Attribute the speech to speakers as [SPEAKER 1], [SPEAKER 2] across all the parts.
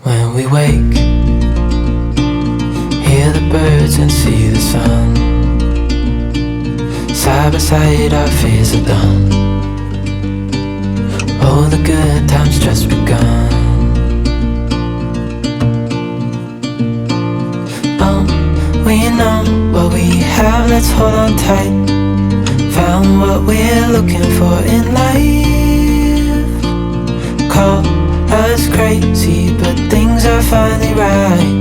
[SPEAKER 1] When we wake, hear the birds and see the sun. Side by side our fears are done. All the good times just begun. We know what we have, let's hold on tight. Found what we're looking for in life. Call us crazy, but things are finally right.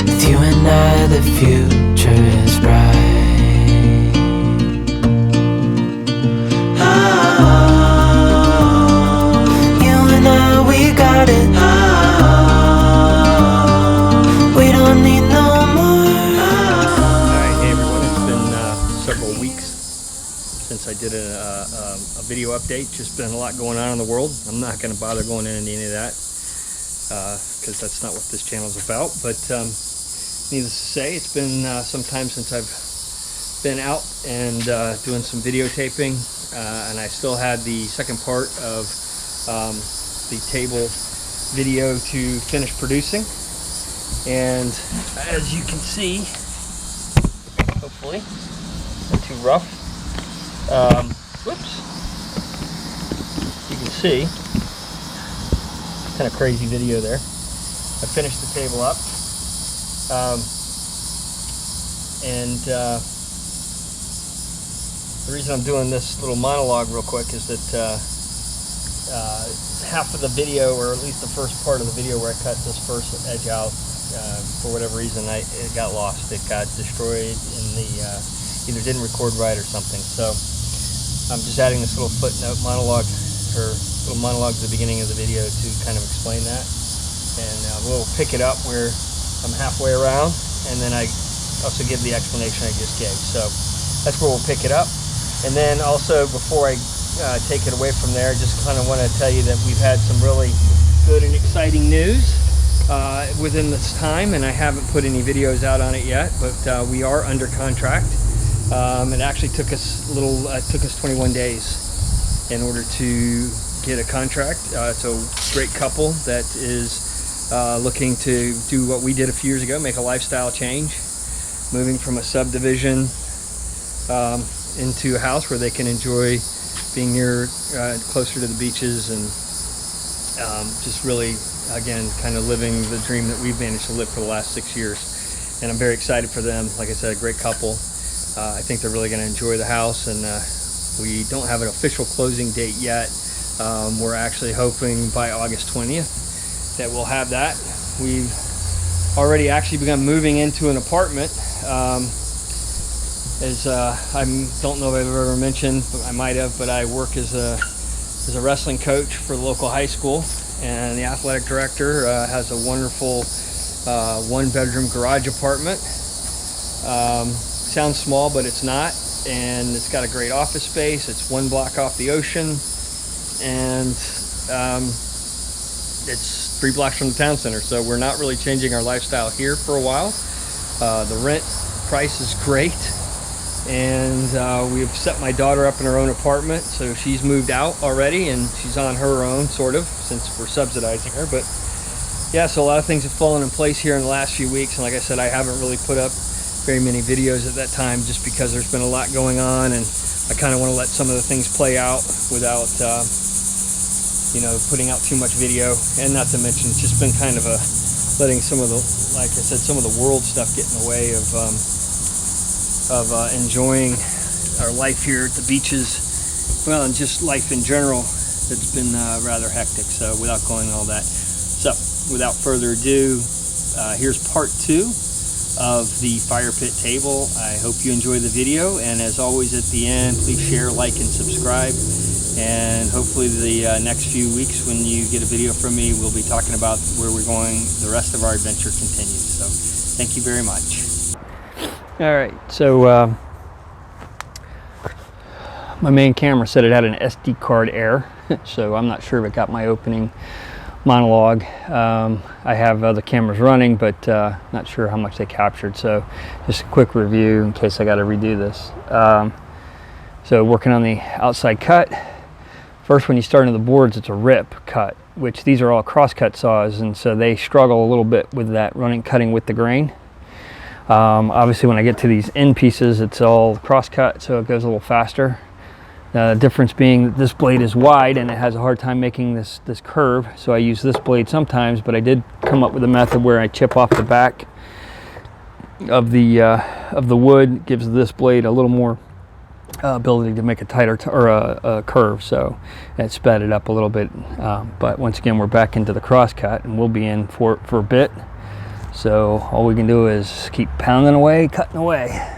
[SPEAKER 1] With you and I, the future is bright. Oh, you and I, we got it. Oh, we don't need no more.
[SPEAKER 2] Alright, hey everyone, it's been several weeks since I did a video update. Just been a lot going on in the world. I'm not going to bother going into any of that because that's not what this channel is about. But needless to say, it's been some time since I've been out and doing some videotaping, and I still had the second part of the table video to finish producing. And as you can see, hopefully, not too rough. Whoops. You can see, kind of crazy video there. I finished the table up. The reason I'm doing this little monologue real quick is that half of the video, or at least the first part of the video where I cut this first edge out, for whatever reason, it got lost. It got destroyed in the, either didn't record right or something. So I'm just adding this little footnote monologue, or little monologue at the beginning of the video to kind of explain that. And we'll pick it up where I'm halfway around, and then I also give the explanation I just gave. So that's where we'll pick it up. And then also, before I take it away from there, just kind of want to tell you that we've had some really good and exciting news within this time, and I haven't put any videos out on it yet, but we are under contract. It actually took us took us 21 days in order to get a contract. It's a great couple that is looking to do what we did a few years ago, make a lifestyle change, moving from a subdivision into a house where they can enjoy being near, closer to the beaches, and just really, again, kind of living the dream that we've managed to live for the last 6 years. And I'm very excited for them. Like I said, a great couple. I think they're really going to enjoy the house, and we don't have an official closing date yet. We're actually hoping by August 20th that we'll have that. We've already actually begun moving into an apartment. I don't know if I've ever mentioned, but I might have, but I work as a wrestling coach for the local high school, and the athletic director has a wonderful one-bedroom garage apartment. Sounds small, but it's not, and it's got a great office space. It's 1 block off the ocean, and it's 3 blocks from the town center, so we're not really changing our lifestyle here for a while. The rent price is great, and we've set my daughter up in her own apartment, so she's moved out already, and she's on her own, sort of, since we're subsidizing her. But yeah, so a lot of things have fallen in place here in the last few weeks, and like I said, I haven't really put up very many videos at that time just because there's been a lot going on, and I kind of want to let some of the things play out without putting out too much video. And not to mention, it's just been kind of letting some of the, like I said, some of the world stuff get in the way of enjoying our life here at the beaches, well, and just life in general. It's been rather hectic. So without going all that, so without further ado, here's part 2 of the fire pit table. I hope you enjoy the video, and as always at the end, please share, like, and subscribe. And hopefully the next few weeks when you get a video from me, we'll be talking about where we're going. The rest of our adventure continues. So thank you very much. All right, so my main camera said it had an SD card error, so I'm not sure if it got my opening monologue. I have other cameras running, but not sure how much they captured, so just a quick review in case I got to redo this. So working on the outside cut, First, when you start into the boards, it's a rip cut, which these are all crosscut saws, and so they struggle a little bit with that cutting with the grain. Obviously, when I get to these end pieces, it's all crosscut, so it goes a little faster. The difference being that this blade is wide and it has a hard time making this curve, so I use this blade sometimes, but I did come up with a method where I chip off the back of the wood. It gives this blade a little more ability to make a tighter a curve, so it sped it up a little bit. But once again, we're back into the crosscut, and we'll be in for a bit. So all we can do is keep pounding away, cutting away.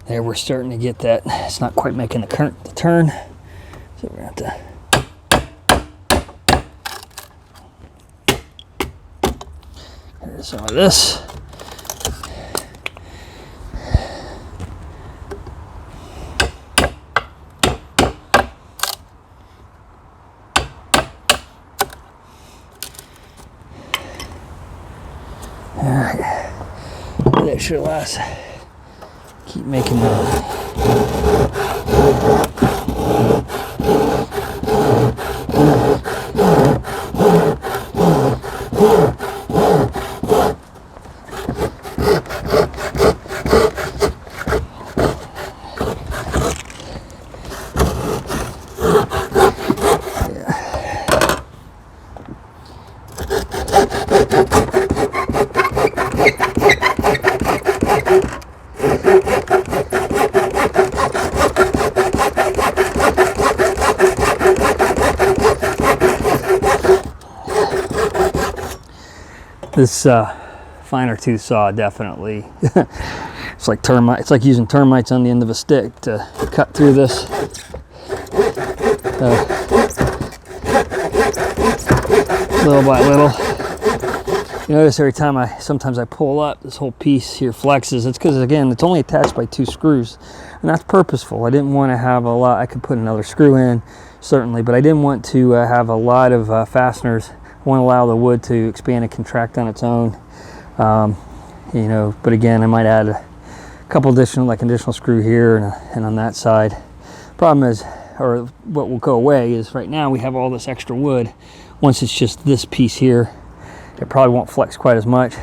[SPEAKER 2] There, we're starting to get that. It's not quite making the turn, so we're going to have to get rid of some of this. All right, that should last. Keep making that. This finer tooth saw definitely, it's like termite. It's like using termites on the end of a stick to cut through this. Little by little. You notice every time sometimes I pull up, this whole piece here flexes. It's because, again, it's only attached by 2 screws, and that's purposeful. I didn't want to have a lot. I could put another screw in, certainly, but I didn't want to have a lot of fasteners. I want to allow the wood to expand and contract on its own. You know, but again, I might add a couple additional screw here and on that side. Problem is, or what will go away is, right now we have all this extra wood. Once it's just this piece here, it probably won't flex quite as much.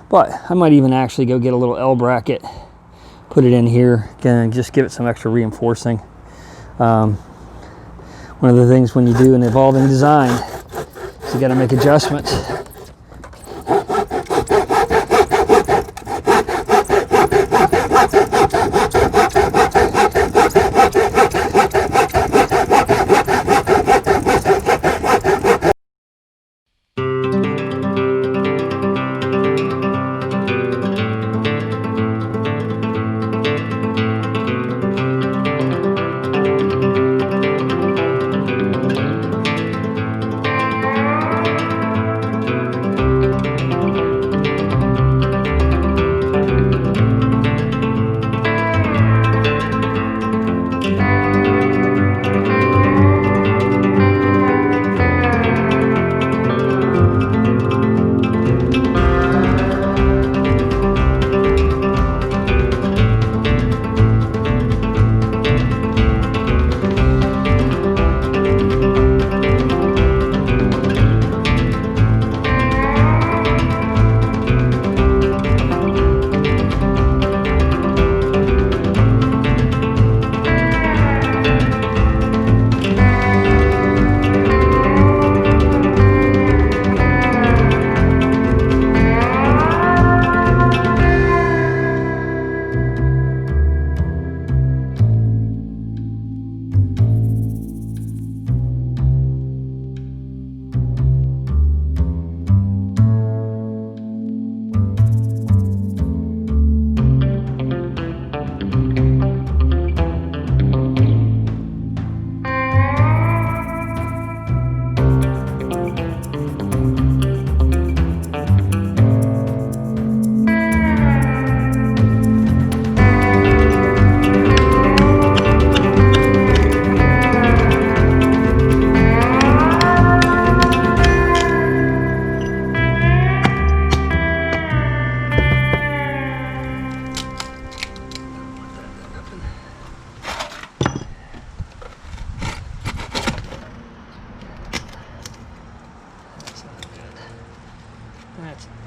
[SPEAKER 2] But I might even actually go get a little L bracket, put it in here, again, just give it some extra reinforcing. One of the things when you do an evolving design is you got to make adjustments. That's good.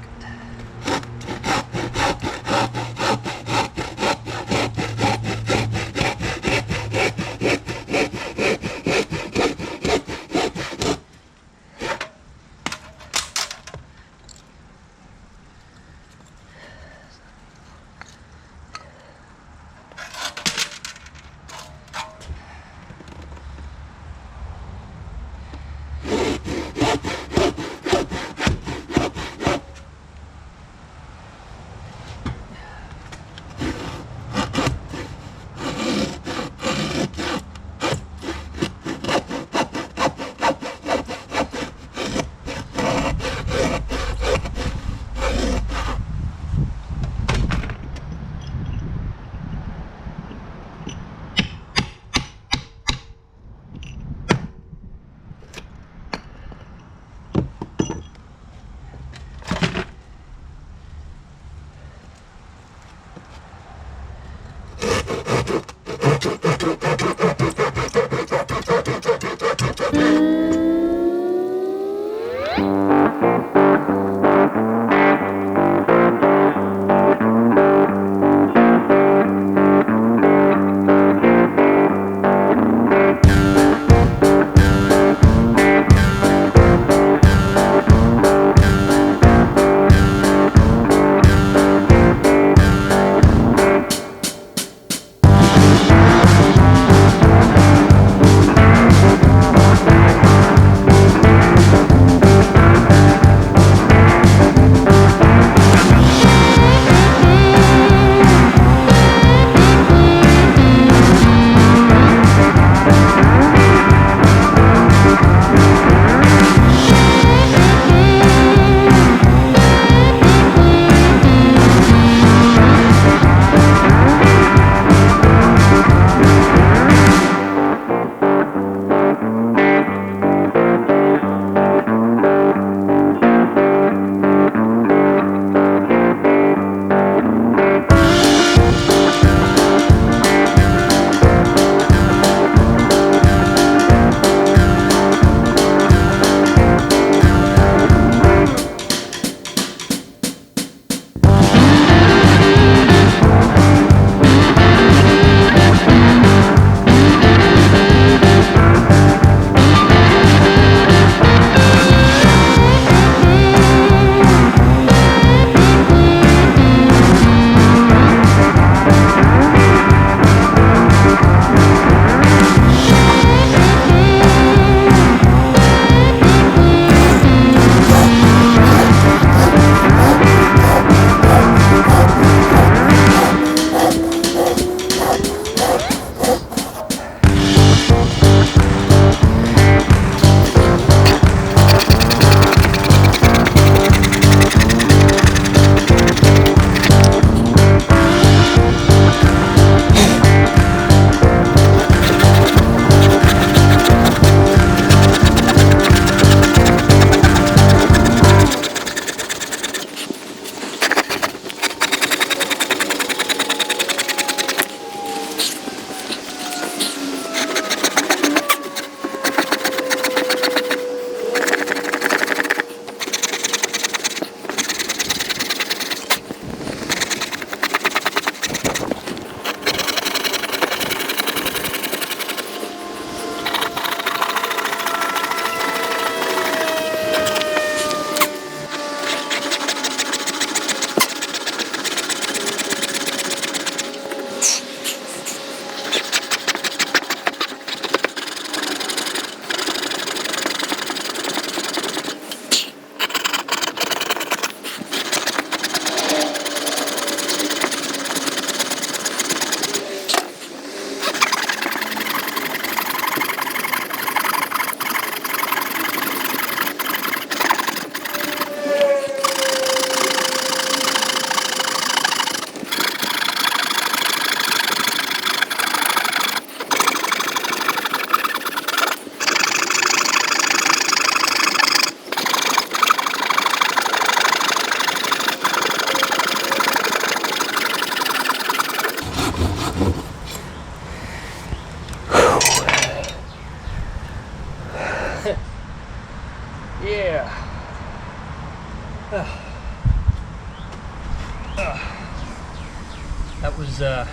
[SPEAKER 2] That was a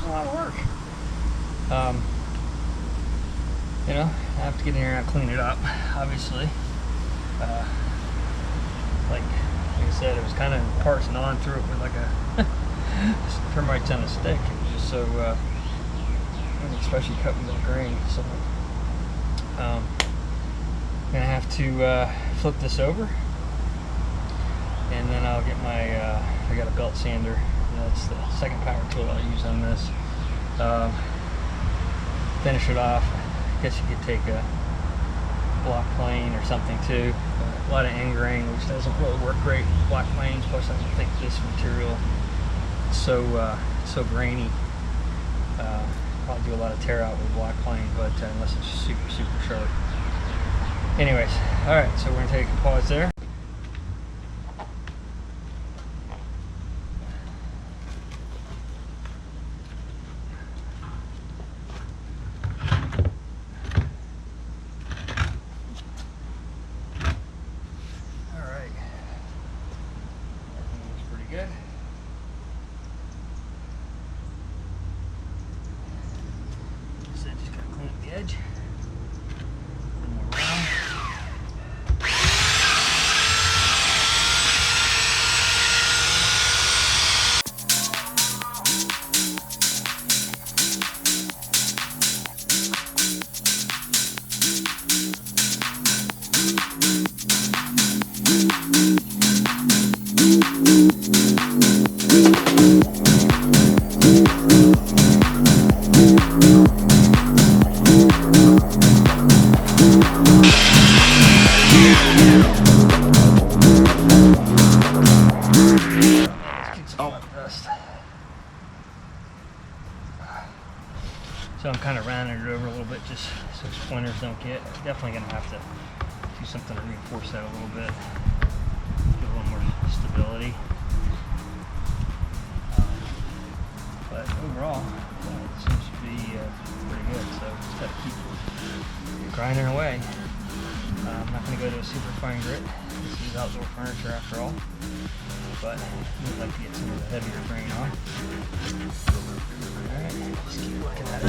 [SPEAKER 2] lot of work. You know, I have to get in here and clean it up, obviously. Like I said, it was kind of parts gnawing through it with like a termites on a stick. It was just so, especially cutting the grain. So I'm gonna have to flip this over, and then I'll get my. I got a belt sander. That's the second power tool I'll use on this. Finish it off. I guess you could take a block plane or something too. A lot of end grain, which doesn't really work great with block planes. Plus, I don't think this material is so grainy. I'll do a lot of tear out with block plane, but unless it's super sharp. Anyways, all right. So we're gonna take a pause there. Good. So just gotta clean up the edge. One more round. So I'm kind of rounding it over a little bit just so splinters don't get. Definitely gonna have to do something to reinforce that a little bit. Give a little more stability. But overall, it seems to be pretty good. So just gotta keep grinding away. I'm not gonna go to a super fine grit. This is outdoor furniture after all. But I'd like to get some of the heavier grain on. Alright, just keep working at it.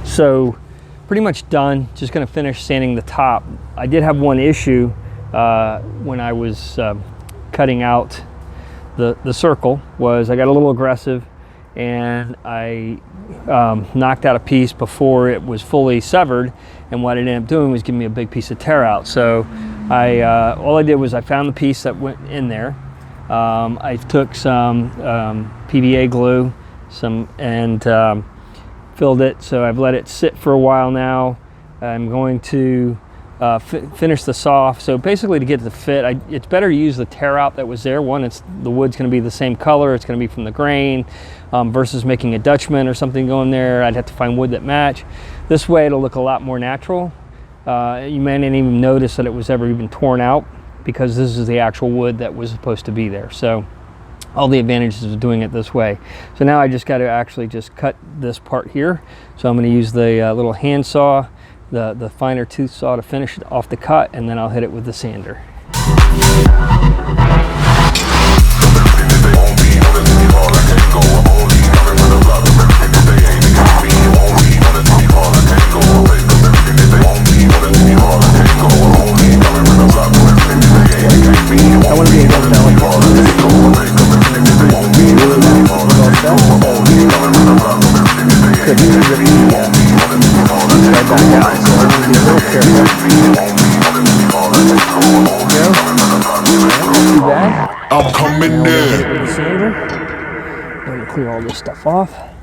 [SPEAKER 2] So pretty much done, just gonna finish sanding the top. I did have one issue when I was cutting out the circle, was I got a little aggressive and I knocked out a piece before it was fully severed, and what it ended up doing was giving me a big piece of tear out. So all I did was I found the piece that went in there. I took some PVA glue, and filled it, so I've let it sit for a while now. I'm going to finish the saw off. So basically, to get the fit, it's better to use the tear out that was there. One, the wood's going to be the same color, it's going to be from the grain, versus making a Dutchman or something going there. I'd have to find wood that match. This way it'll look a lot more natural. You may not even notice that it was ever even torn out, because this is the actual wood that was supposed to be there. So all the advantages of doing it this way. So now I just got to actually just cut this part here. So I'm going to use the little hand saw, the finer tooth saw, to finish it off the cut, and then I'll hit it with the sander. I want to be able to tell careful. There we go. Not too bad.
[SPEAKER 3] I'm coming
[SPEAKER 2] Now we're gonna hit
[SPEAKER 3] in.
[SPEAKER 2] it with the sander. We're gonna clear all this stuff off.